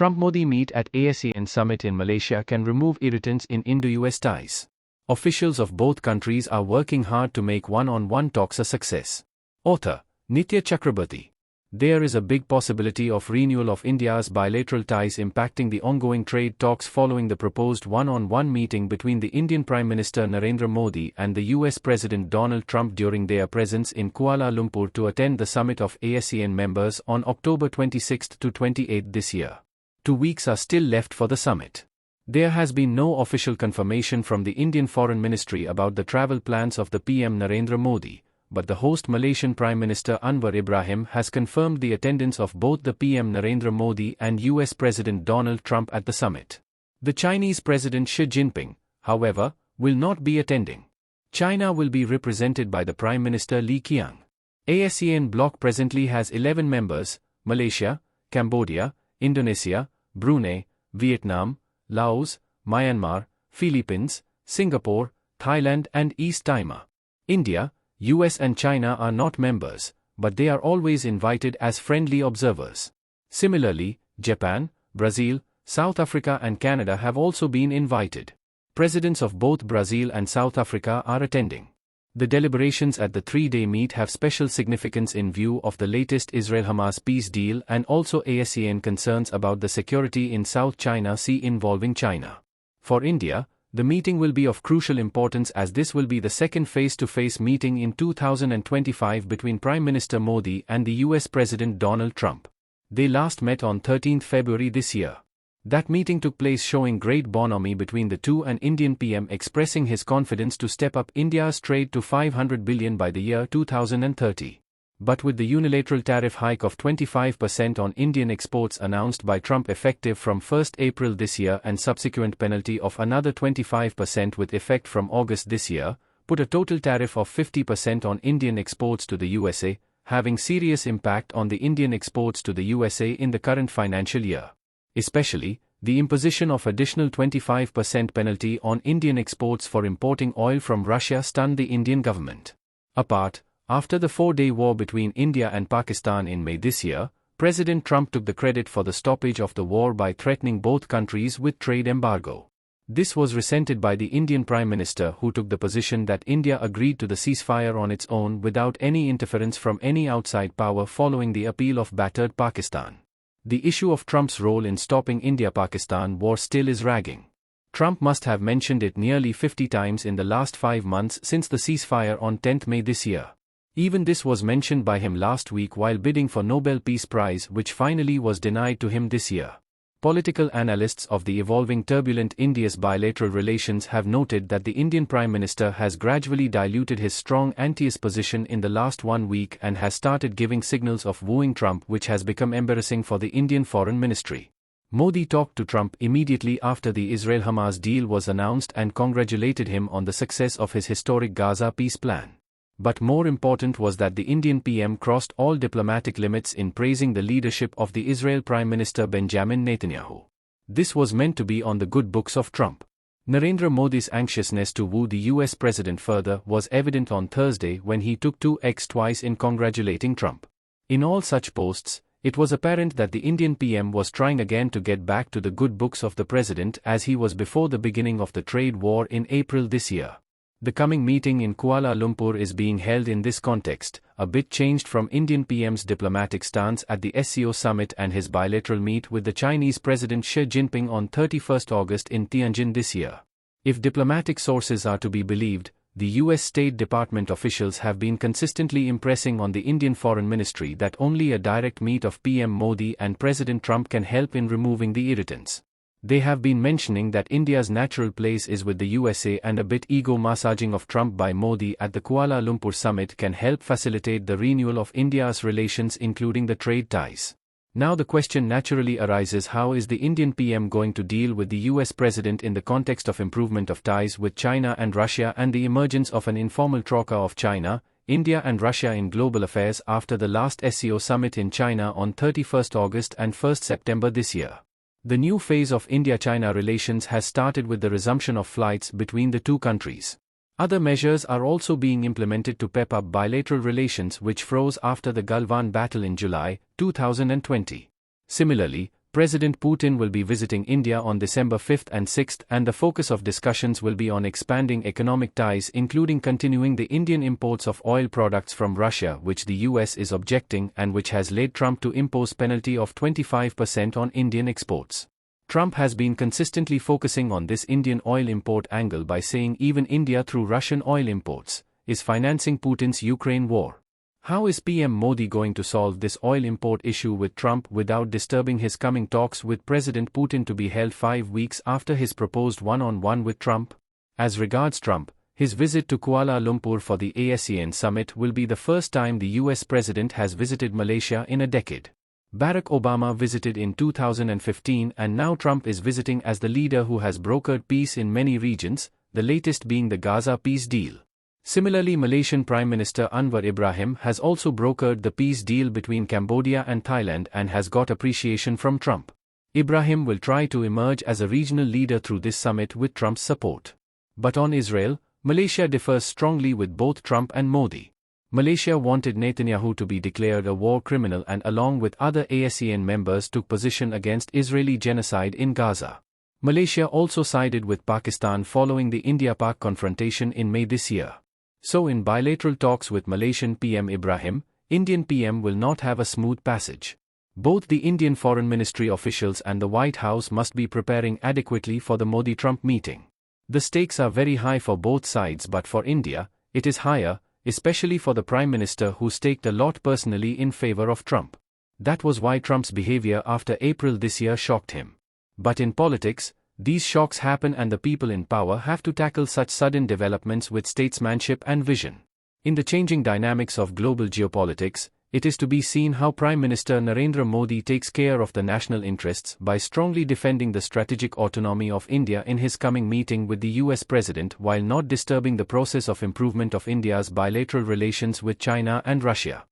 Trump-Modi meet at ASEAN summit in Malaysia can remove irritants in Indo-US ties. Officials of both countries are working hard to make one-on-one talks a success. Author, Nitya Chakrabarti. There is a big possibility of renewal of India's bilateral ties impacting the ongoing trade talks following the proposed one-on-one meeting between the Indian Prime Minister Narendra Modi and the US President Donald Trump during their presence in Kuala Lumpur to attend the summit of ASEAN members on October 26 to 28 this year. 2 weeks are still left for the summit. There has been no official confirmation from the Indian Foreign Ministry about the travel plans of the PM Narendra Modi, but the host Malaysian Prime Minister Anwar Ibrahim has confirmed the attendance of both the PM Narendra Modi and US President Donald Trump at the summit. The Chinese President Xi Jinping, however, will not be attending. China will be represented by the Prime Minister Li Qiang. ASEAN bloc presently has 11 members: Malaysia, Cambodia, Indonesia, Brunei, Vietnam, Laos, Myanmar, Philippines, Singapore, Thailand and East Timor. India, US and China are not members, but they are always invited as friendly observers. Similarly, Japan, Brazil, South Africa and Canada have also been invited. Presidents of both Brazil and South Africa are attending. The deliberations at the 3-day meet have special significance in view of the latest Israel-Hamas peace deal and also ASEAN concerns about the security in South China Sea involving China. For India, the meeting will be of crucial importance as this will be the second face-to-face meeting in 2025 between Prime Minister Modi and the US President Donald Trump. They last met on 13 February this year. That meeting took place showing great bonhomie between the two and Indian PM expressing his confidence to step up India's trade to $500 billion by the year 2030. But with the unilateral tariff hike of 25% on Indian exports announced by Trump effective from 1 April this year and subsequent penalty of another 25% with effect from August this year, put a total tariff of 50% on Indian exports to the USA, having serious impact on the Indian exports to the USA in the current financial year. Especially, the imposition of additional 25% penalty on Indian exports for importing oil from Russia stunned the Indian government. Apart, after the 4-day war between India and Pakistan in May this year, President Trump took the credit for the stoppage of the war by threatening both countries with trade embargo. This was resented by the Indian Prime Minister who took the position that India agreed to the ceasefire on its own without any interference from any outside power following the appeal of battered Pakistan. The issue of Trump's role in stopping India-Pakistan war still is ragging. Trump must have mentioned it nearly 50 times in the last 5 months since the ceasefire on 10 May this year. Even this was mentioned by him last week while bidding for Nobel Peace Prize, which finally was denied to him this year. Political analysts of the evolving turbulent India's bilateral relations have noted that the Indian Prime Minister has gradually diluted his strong anti-US position in the last 1 week and has started giving signals of wooing Trump, which has become embarrassing for the Indian Foreign Ministry. Modi talked to Trump immediately after the Israel-Hamas deal was announced and congratulated him on the success of his historic Gaza peace plan. But more important was that the Indian PM crossed all diplomatic limits in praising the leadership of the Israel Prime Minister Benjamin Netanyahu. This was meant to be on the good books of Trump. Narendra Modi's anxiousness to woo the US president further was evident on Thursday when he took to X twice in congratulating Trump. In all such posts, it was apparent that the Indian PM was trying again to get back to the good books of the president as he was before the beginning of the trade war in April this year. The coming meeting in Kuala Lumpur is being held in this context, a bit changed from Indian PM's diplomatic stance at the SCO summit and his bilateral meet with the Chinese President Xi Jinping on 31 August in Tianjin this year. If diplomatic sources are to be believed, the US State Department officials have been consistently impressing on the Indian Foreign Ministry that only a direct meet of PM Modi and President Trump can help in removing the irritants. They have been mentioning that India's natural place is with the USA and a bit ego-massaging of Trump by Modi at the Kuala Lumpur summit can help facilitate the renewal of India's relations including the trade ties. Now the question naturally arises, how is the Indian PM going to deal with the US president in the context of improvement of ties with China and Russia and the emergence of an informal troika of China, India and Russia in global affairs after the last SCO summit in China on 31 August and 1 September this year. The new phase of India-China relations has started with the resumption of flights between the two countries. Other measures are also being implemented to pep up bilateral relations which froze after the Galwan battle in July 2020. Similarly, President Putin will be visiting India on December 5th and 6th, and the focus of discussions will be on expanding economic ties, including continuing the Indian imports of oil products from Russia, which the US is objecting and which has led Trump to impose penalty of 25% on Indian exports. Trump has been consistently focusing on this Indian oil import angle by saying even India, through Russian oil imports, is financing Putin's Ukraine war. How is PM Modi going to solve this oil import issue with Trump without disturbing his coming talks with President Putin to be held 5 weeks after his proposed one-on-one with Trump? As regards Trump, his visit to Kuala Lumpur for the ASEAN summit will be the first time the US president has visited Malaysia in a decade. Barack Obama visited in 2015, and now Trump is visiting as the leader who has brokered peace in many regions, the latest being the Gaza peace deal. Similarly, Malaysian Prime Minister Anwar Ibrahim has also brokered the peace deal between Cambodia and Thailand and has got appreciation from Trump. Ibrahim will try to emerge as a regional leader through this summit with Trump's support. But on Israel, Malaysia differs strongly with both Trump and Modi. Malaysia wanted Netanyahu to be declared a war criminal and, along with other ASEAN members, took position against Israeli genocide in Gaza. Malaysia also sided with Pakistan following the India-Pak confrontation in May this year. So in bilateral talks with Malaysian PM Ibrahim, Indian PM will not have a smooth passage. Both the Indian Foreign Ministry officials and the White House must be preparing adequately for the Modi-Trump meeting. The stakes are very high for both sides, but for India, it is higher, especially for the Prime Minister, who staked a lot personally in favor of Trump. That was why Trump's behavior after April this year shocked him. But in politics, these shocks happen, and the people in power have to tackle such sudden developments with statesmanship and vision. In the changing dynamics of global geopolitics, it is to be seen how Prime Minister Narendra Modi takes care of the national interests by strongly defending the strategic autonomy of India in his coming meeting with the US President, while not disturbing the process of improvement of India's bilateral relations with China and Russia.